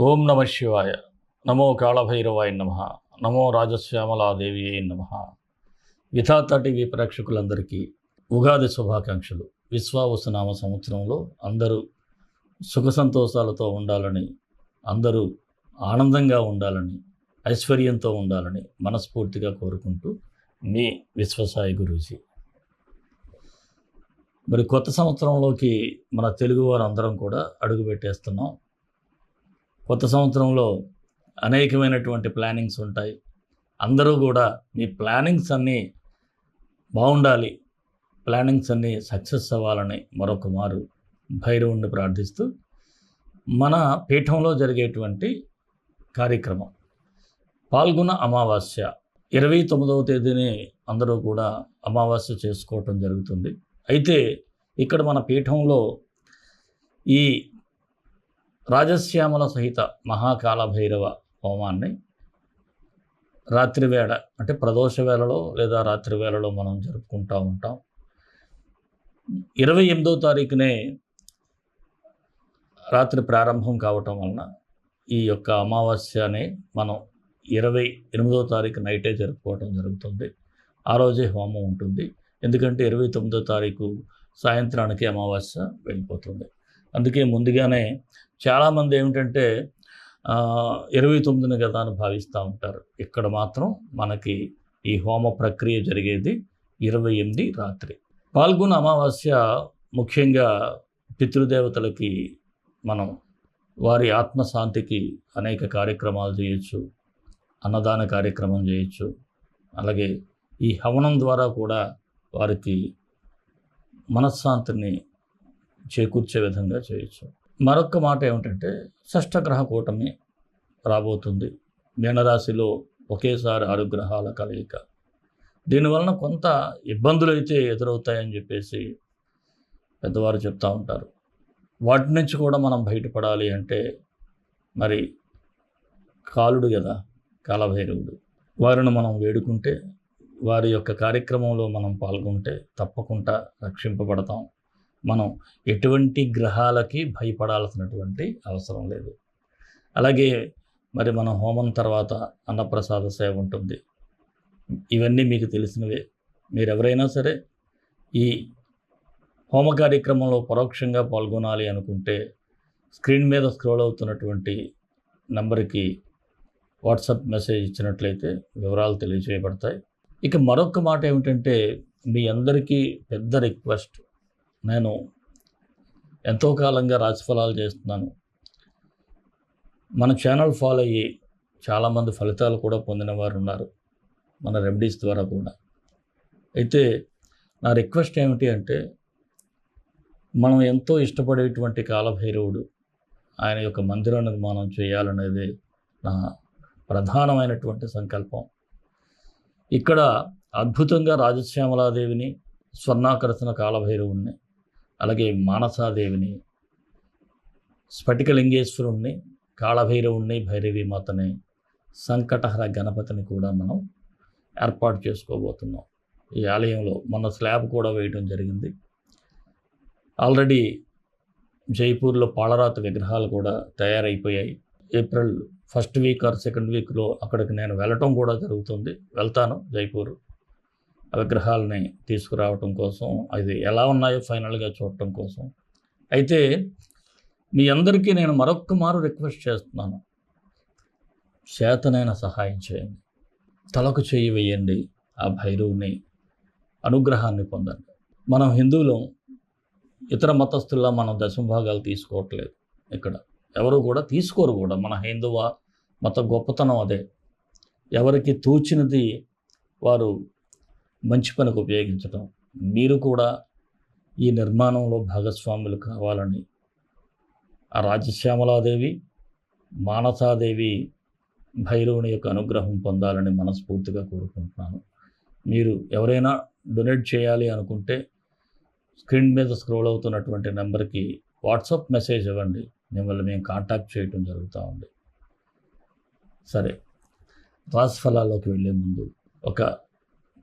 ఓం నమ శివాయ. నమో కాళభైరవాయ నమ. నమో రాజశ్యామలాదేవి నమ. విధాత టీవీ ప్రేక్షకులందరికీ ఉగాది శుభాకాంక్షలు. విశ్వావసునామ సంవత్సరంలో అందరూ సుఖ సంతోషాలతో ఉండాలని, అందరూ ఆనందంగా ఉండాలని, ఐశ్వర్యంతో ఉండాలని మనస్ఫూర్తిగా కోరుకుంటూ మీ విశ్వసాయి గురూజీ. మరి కొత్త సంవత్సరంలోకి మన తెలుగువారు అందరం కూడా అడుగుపెట్టేస్తున్నాం. కొత్త సంవత్సరంలో అనేకమైనటువంటి ప్లానింగ్స్ ఉంటాయి. అందరూ కూడా మీ ప్లానింగ్స్ అన్నీ బాగుండాలి, ప్లానింగ్స్ అన్నీ సక్సెస్ అవ్వాలని మరొక మారు భైరవుణ్ణి ప్రార్థిస్తూ మన పీఠంలో జరిగేటువంటి కార్యక్రమం పాల్గొన అమావాస్య 29వ తేదీని అందరూ కూడా అమావాస్య చేసుకోవటం జరుగుతుంది. అయితే ఇక్కడ మన పీఠంలో ఈ రాజశ్యామల సహిత మహాకాల భైరవ హోమాన్ని రాత్రివేళ అంటే ప్రదోష వేళలో లేదా రాత్రి వేళలో మనం జరుపుకుంటూ ఉంటాం. 28వ తారీఖునే రాత్రి ప్రారంభం కావటం వలన ఈ యొక్క అమావాస్యని మనం 28వ తారీఖు నైటే జరుపుకోవటం జరుగుతుంది. ఆ రోజే హోమం ఉంటుంది. ఎందుకంటే 29వ తారీఖు సాయంత్రానికి అమావాస్య వెళ్ళిపోతుంది. అందుకే ముందుగానే చాలామంది ఏమిటంటే 29ని కదా అని భావిస్తూ ఉంటారు. ఇక్కడ మాత్రం మనకి ఈ హోమ ప్రక్రియ జరిగేది 28 రాత్రి. పాల్గొన అమావాస్య ముఖ్యంగా పితృదేవతలకి మనం వారి ఆత్మశాంతికి అనేక కార్యక్రమాలు చేయొచ్చు, అన్నదాన కార్యక్రమం చేయొచ్చు. అలాగే ఈ హవనం ద్వారా కూడా వారికి మనశ్శాంతిని చేకూర్చే విధంగా చేయొచ్చు. మరొక మాట ఏమిటంటే షష్టగ్రహ కూటమి రాబోతుంది. మీనరాశిలో ఒకేసారి 6 గ్రహాల కలయిక. దీనివలన కొంత ఇబ్బందులు అయితే ఎదురవుతాయని చెప్పేసి పెద్దవారు చెప్తూ ఉంటారు. వాటి నుంచి కూడా మనం బయటపడాలి అంటే మరి కాలుడు కదా, కాలభైరవుడు, వారిని మనం వేడుకుంటే, వారి యొక్క కార్యక్రమంలో మనం పాల్గొంటే తప్పకుండా రక్షింపబడతాం. మనం ఎటువంటి గ్రహాలకి భయపడాల్సినటువంటి అవసరం లేదు. అలాగే మరి మన హోమం తర్వాత అన్నప్రసాద సేవ ఉంటుంది. ఇవన్నీ మీకు తెలిసినవే. మీరెవరైనా సరే ఈ హోమ కార్యక్రమంలో పరోక్షంగా పాల్గొనాలి అనుకుంటే స్క్రీన్ మీద స్క్రోల్ అవుతున్నటువంటి నంబర్కి వాట్సాప్ మెసేజ్ ఇచ్చినట్లయితే వివరాలు తెలియజేయబడతాయి. ఇక మరొక మాట ఏమిటంటే మీ అందరికీ పెద్ద రిక్వెస్ట్. నేను ఎంతో కాలంగా రాశిఫలాలు చేస్తున్నాను. మన ఛానల్ ఫాలో అయ్యి చాలామంది ఫలితాలు కూడా పొందిన వారు ఉన్నారు, మన రెమెడీస్ ద్వారా కూడా. అయితే నా రిక్వెస్ట్ ఏమిటి అంటే, మనం ఎంతో ఇష్టపడేటువంటి కాలభైరవుడు, ఆయన యొక్క మందిర నిర్మాణం చేయాలనేది నా ప్రధానమైనటువంటి సంకల్పం. ఇక్కడ అద్భుతంగా రాజశ్యామలాదేవిని, స్వర్ణాకర్షణ కాలభైరవుణ్ణి, అలాగే మానసాదేవిని, స్ఫటికలింగేశ్వరుణ్ణి, కాళభైరవుణ్ణి, భైరవీమాతని, సంకటహర గణపతిని కూడా మనం ఏర్పాటు చేసుకోబోతున్నాం. ఈ ఆలయంలో మన స్లాబ్ కూడా వేయడం జరిగింది. ఆల్రెడీ జైపూర్లో పాలరాతి విగ్రహాలు కూడా తయారైపోయాయి. April 1st week or 2nd వీక్లో అక్కడికి నేను వెళ్ళటం కూడా జరుగుతుంది. వెళ్తాను జైపూర్ ఆ విగ్రహాలని తీసుకురావటం కోసం, అది ఎలా ఉన్నాయో ఫైనల్గా చూడటం కోసం. అయితే మీ అందరికీ నేను మరొక్క మారు రిక్వెస్ట్ చేస్తున్నాను, చేతనైన సహాయం చేయండి, తలకు చేయి వేయండి, ఆ భైరవుని అనుగ్రహాన్ని పొందండి. మనం హిందువులం, ఇతర మతస్థుల్లా మనం దశమభాగాలు తీసుకోవట్లేదు. ఇక్కడ ఎవరు కూడా తీసుకోరు కూడా. మన హైందవ మత గొప్పతనం అదే. ఎవరికి తోచినది వారు మంచి పనికి ఉపయోగించడం. మీరు కూడా ఈ నిర్మాణంలో భాగస్వాములు కావాలని ఆ రాజశ్యామలాదేవి, మానసాదేవి, భైరవుని యొక్క అనుగ్రహం పొందాలని మనస్ఫూర్తిగా కోరుకుంటున్నాను. మీరు ఎవరైనా డొనేట్ చేయాలి అనుకుంటే స్క్రీన్ మీద స్క్రోల్ అవుతున్నటువంటి నెంబర్కి వాట్సాప్ మెసేజ్ ఇవ్వండి. మిమ్మల్ని మేము కాంటాక్ట్ చేయడం జరుగుతూ ఉంది. సరే, రాశిఫలాల్లోకి వెళ్ళే ముందు ఒక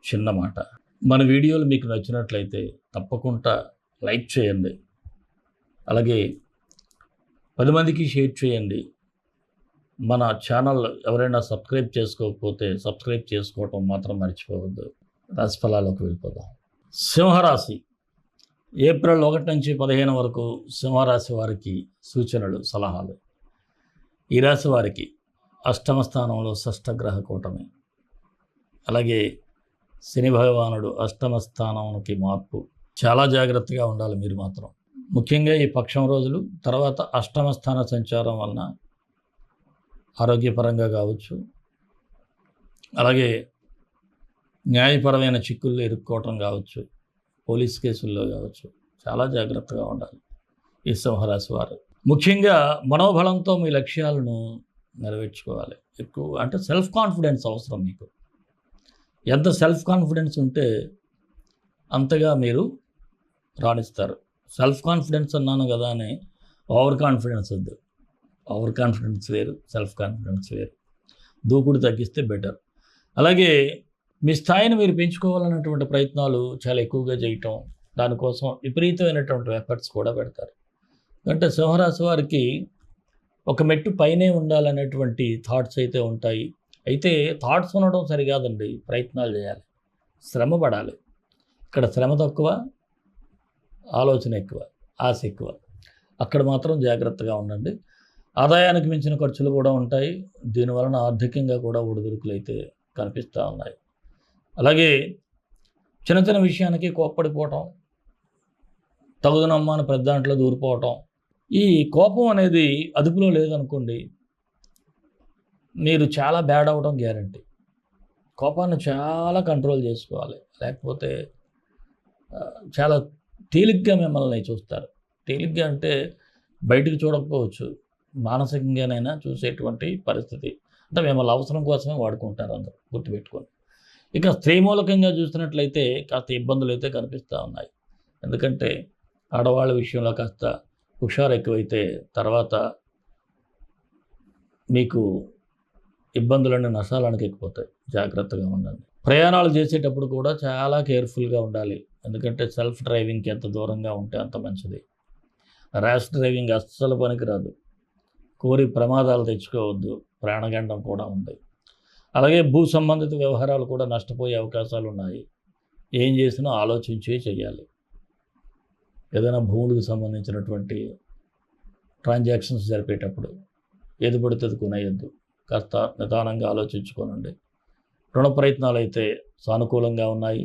చిన్న మాట. మన వీడియోలు మీకు నచ్చినట్లయితే తప్పకుండా లైక్ చేయండి. అలాగే 10 మందికి షేర్ చేయండి. మన ఛానల్ ఎవరైనా సబ్స్క్రైబ్ చేసుకోకపోతే సబ్స్క్రైబ్ చేసుకోవటం మాత్రం మర్చిపోవద్దు. రాశిఫలాలకు వెళ్ళిపోదాం. సింహరాశి ఏప్రిల్ 1 నుంచి 15 వరకు సింహరాశి వారికి సూచనలు, సలహాలు. ఈ రాశి వారికి అష్టమ స్థానంలో షష్ఠగ్రహ కూటమి, అలాగే శని భగవానుడు అష్టమ స్థానానికి మార్పు. చాలా జాగ్రత్తగా ఉండాలి మీరు మాత్రం. ముఖ్యంగా ఈ పక్షం రోజులు తర్వాత అష్టమ స్థాన సంచారం వలన ఆరోగ్యపరంగా కావచ్చు, అలాగే న్యాయపరమైన చిక్కుల్లో ఇరుక్కోవటం కావచ్చు, పోలీస్ కేసుల్లో కావచ్చు, చాలా జాగ్రత్తగా ఉండాలి ఈ సింహరాశి వారు. ముఖ్యంగా మనోబలంతో మీ లక్ష్యాలను నెరవేర్చుకోవాలి. ఎక్కువ అంటే సెల్ఫ్ కాన్ఫిడెన్స్ అవసరం మీకు. ఎంత సెల్ఫ్ కాన్ఫిడెన్స్ ఉంటే అంతగా మీరు రాణిస్తారు. సెల్ఫ్ కాన్ఫిడెన్స్ అన్నాను కదా అని ఓవర్ కాన్ఫిడెన్స్ వద్దు. ఓవర్ కాన్ఫిడెన్స్ వేరు, సెల్ఫ్ కాన్ఫిడెన్స్ వేరు. దూకుడు తగ్గిస్తే బెటర్. అలాగే మీ స్థాయిని మీరు పెంచుకోవాలన్నటువంటి ప్రయత్నాలు చాలా ఎక్కువగా చేయటం, దానికోసం విపరీతమైనటువంటి ఎఫర్ట్స్ కూడా పెడతారు. అంటే సింహరాశి వారికి ఒక మెట్టు పైనే ఉండాలనేటువంటి థాట్స్ అయితే ఉంటాయి. అయితే థాట్స్ ఉండడం సరికాదండి, ప్రయత్నాలు చేయాలి, శ్రమ పడాలి. ఇక్కడ శ్రమ తక్కువ, ఆలోచన ఎక్కువ, ఆశ ఎక్కువ. అక్కడ మాత్రం జాగ్రత్తగా ఉండండి. ఆదాయానికి మించిన ఖర్చులు కూడా ఉంటాయి. దీనివలన ఆర్థికంగా కూడా ఒడిదుడుకులు అయితే కనిపిస్తూ ఉన్నాయి. అలాగే చిన్న చిన్న విషయానికి కోప్పడిపోవటం, తగుదనమ్మాన పెద్ద దాంట్లో దూరిపోవటం. ఈ కోపం అనేది అదుపులో లేదనుకోండి, మీరు చాలా బ్యాడ్ అవ్వడం గ్యారంటీ. కోపాన్ని చాలా కంట్రోల్ చేసుకోవాలి, లేకపోతే చాలా తేలిగ్గా మిమ్మల్ని చూస్తారు. తేలిగ్గా అంటే బయటికి చూడకపోవచ్చు, మానసికంగానైనా చూసేటువంటి పరిస్థితి. అంటే మిమ్మల్ని అవసరం కోసమే వాడుకుంటారు అందరూ, గుర్తుపెట్టుకోండి. ఇక స్త్రీ మూలకంగా చూసినట్లయితే కాస్త ఇబ్బందులు అయితే కనిపిస్తూ ఉన్నాయి. ఎందుకంటే ఆడవాళ్ళ విషయంలో కాస్త హుషారు ఎక్కువైతే తర్వాత మీకు ఇబ్బందులన్నీ నష్టాలకు ఎక్కిపోతాయి. జాగ్రత్తగా ఉండండి. ప్రయాణాలు చేసేటప్పుడు కూడా చాలా కేర్ఫుల్గా ఉండాలి. ఎందుకంటే సెల్ఫ్ డ్రైవింగ్కి ఎంత దూరంగా ఉంటే అంత మంచిది. ర్యాష్ డ్రైవింగ్ అస్సలు పనికిరాదు. కోరి ప్రమాదాలు తెచ్చుకోవద్దు, ప్రాణగండం కూడా ఉంది. అలాగే భూ సంబంధిత వ్యవహారాలు కూడా నష్టపోయే అవకాశాలు ఉన్నాయి. ఏం చేసినా ఆలోచించే చేయాలి. ఏదైనా భూములకు సంబంధించినటువంటి ట్రాన్సాక్షన్స్ జరిపేటప్పుడు ఏది పడితే కొనేయద్దు, కాస్త నిదానంగా ఆలోచించుకోనండి. రుణ ప్రయత్నాలు అయితే సానుకూలంగా ఉన్నాయి.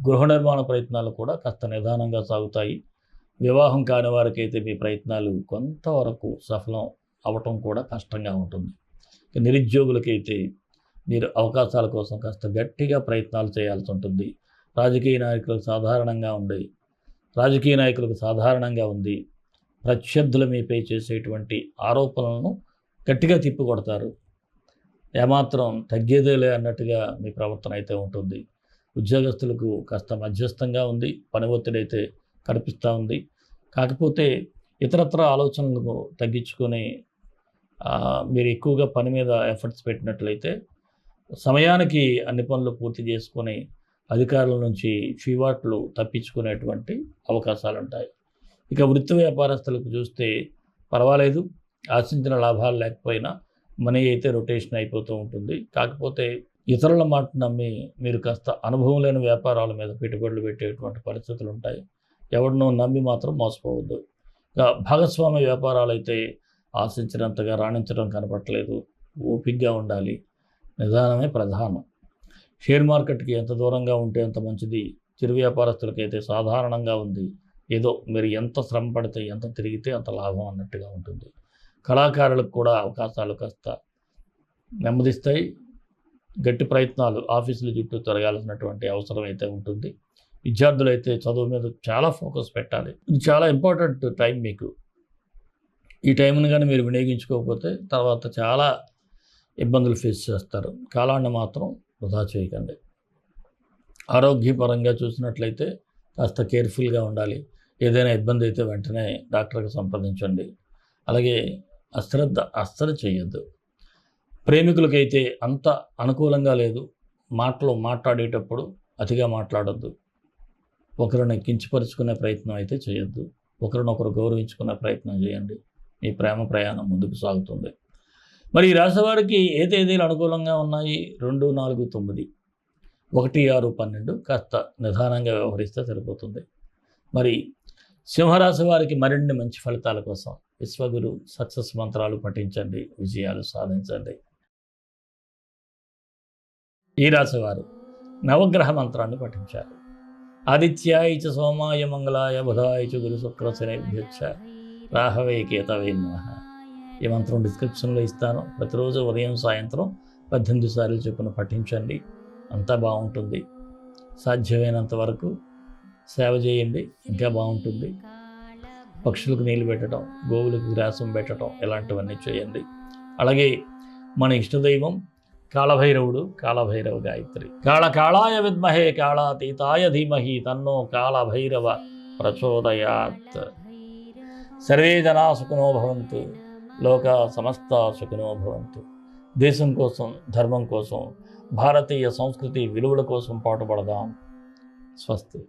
గృహ నిర్మాణ ప్రయత్నాలు కూడా కాస్త నిదానంగా సాగుతాయి. వివాహం కాని వారికైతే మీ ప్రయత్నాలు కొంతవరకు సఫలం అవ్వటం కూడా కష్టంగా ఉంటుంది. నిరుద్యోగులకైతే మీరు అవకాశాల కోసం కాస్త గట్టిగా ప్రయత్నాలు చేయాల్సి ఉంటుంది. రాజకీయ నాయకులకు సాధారణంగా ఉంది. ప్రత్యర్థుల మీపై చేసేటువంటి ఆరోపణలను గట్టిగా తిప్పికొడతారు. ఏమాత్రం తగ్గేదేలే అన్నట్టుగా మీ ప్రవర్తన అయితే ఉంటుంది. ఉద్యోగస్తులకు కాస్త మధ్యస్థంగా ఉంది. పని ఒత్తిడి అయితే కనిపిస్తూ ఉంది. కాకపోతే ఇతరత్ర ఆలోచనలకు తగ్గించుకొని మీరు ఎక్కువగా పని మీద ఎఫర్ట్స్ పెట్టినట్లయితే సమయానికి అన్ని పనులు పూర్తి చేసుకొని అధికారుల నుంచి చీవాట్లు తప్పించుకునేటువంటి అవకాశాలు ఉంటాయి. ఇక వృత్తి వ్యాపారస్తులకు చూస్తే పర్వాలేదు, ఆశించిన లాభాలు లేకపోయినా మనీ అయితే రొటేషన్ అయిపోతూ ఉంటుంది. కాకపోతే ఇతరుల మాట నమ్మి మీరు కాస్త అనుభవం లేని వ్యాపారాల మీద పెట్టుబడులు పెట్టేటువంటి పరిస్థితులు ఉంటాయి. ఎవరినో నమ్మి మాత్రం మోసపోవద్దు. ఇక భాగస్వామ్య వ్యాపారాలు అయితే ఆశించినంతగా రాణించడం కనపట్లేదు. ఓపికగా ఉండాలి, నిదానమే ప్రధానం. షేర్ మార్కెట్కి ఎంత దూరంగా ఉంటే అంత మంచిది. చిరు వ్యాపారస్తులకైతే సాధారణంగా ఉంది. ఏదో మీరు ఎంత శ్రమ పడితే, ఎంత తిరిగితే అంత లాభం అన్నట్టుగా ఉంటుంది. కళాకారులకు కూడా అవకాశాలు కాస్త నెమ్మదిస్తాయి. గట్టి ప్రయత్నాలు ఆఫీసుల చుట్టూ తిరగాల్సినటువంటి అవసరం అయితే ఉంటుంది. విద్యార్థులైతే చదువు మీద చాలా ఫోకస్ పెట్టాలి. ఇది చాలా ఇంపార్టెంట్ టైం మీకు. ఈ టైంని కానీ మీరు వినియోగించుకోకపోతే తర్వాత చాలా ఇబ్బందులు ఫేస్ చేస్తారు. కాలాన్ని మాత్రం వృధా చేయకండి. ఆరోగ్యపరంగా చూసినట్లయితే కాస్త కేర్ఫుల్గా ఉండాలి. ఏదైనా ఇబ్బంది అయితే వెంటనే డాక్టర్కి సంప్రదించండి. అలాగే అశ్రద్ధ అస్సలు చేయొద్దు. ప్రేమికులకైతే అంత అనుకూలంగా లేదు. మాట్లాడేటప్పుడు అతిగా మాట్లాడొద్దు. ఒకరిని కించపరుచుకునే ప్రయత్నం అయితే చేయొద్దు. ఒకరినొకరు గౌరవించుకునే ప్రయత్నం చేయండి. మీ ప్రేమ ప్రయాణం ముందుకు సాగుతుంది. మరి ఈ రాశి వారికి ఏ తేదీలు అనుకూలంగా ఉన్నాయి? 2, 4, 9, 1, 6, 12 కాస్త నిదానంగా వ్యవహరిస్తే సరిపోతుంది. మరి సింహరాశి వారికి మరిన్ని మంచి ఫలితాల కోసం విశ్వగురు సక్సెస్ మంత్రాలు పఠించండి, విజయాలు సాధించండి. ఈ రాశి వారు నవగ్రహ మంత్రాన్ని పఠించాలి. ఆదిత్యాయ చ సోమాయ మంగళాయ బుధాయ చ గురు శుక్ర శనిభ్యచ్చ రాహవే కేతవే నమః. ఈ మంత్రం డిస్క్రిప్షన్లో ఇస్తాను. ప్రతిరోజు ఉదయం సాయంత్రం 18 సార్లు చొప్పున పఠించండి. అంతా బాగుంటుంది. సాధ్యమైనంత వరకు సేవ చేయండి, ఇంకా బాగుంటుంది. పక్షులకు నీళ్ళు పెట్టడం, గోవులకు గ్రాసం పెట్టడం, ఇలాంటివన్నీ చేయండి. అలాగే మన ఇష్టదైవం కాళభైరవుడు, కాళభైరవ గాయత్రి. కాళాయ విద్మహే కాళాతీతాయ ధీమహి తన్నో కాళభైరవ ప్రచోదయాత్. సర్వే జనా సుఖినో భవంతు, లోక సమస్త సుఖినో భవంతు. దేశం కోసం, ధర్మం కోసం, భారతీయ సంస్కృతి విలువల కోసం పాటుపడదాం. స్వస్తి.